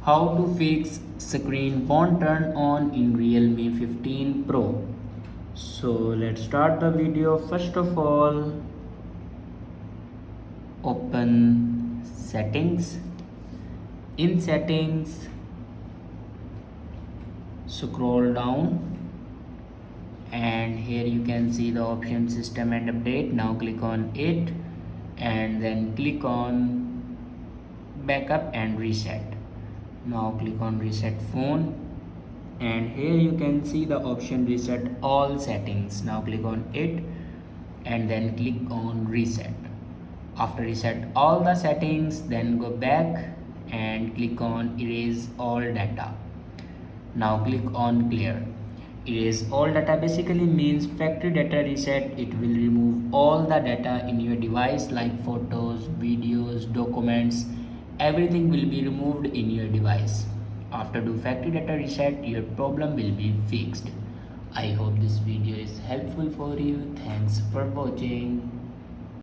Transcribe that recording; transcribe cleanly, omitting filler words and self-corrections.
How to fix screen won't turn on in Realme 15 Pro. So let's start the video. First of all, open settings. In settings, scroll down and here you can see the option system and update. Now click on it and then click on backup and reset. Now click on reset phone and here you can see the option reset all settings. Now click on it and then click on reset. After reset all the settings, then go back and click on erase all data. Now click on clear. Erase all data basically means factory data reset. It will remove all the data in your device like photos, videos, documents. Everything will be removed in your device. After do factory data reset, your problem will be fixed. I hope this video is helpful for you. Thanks for watching.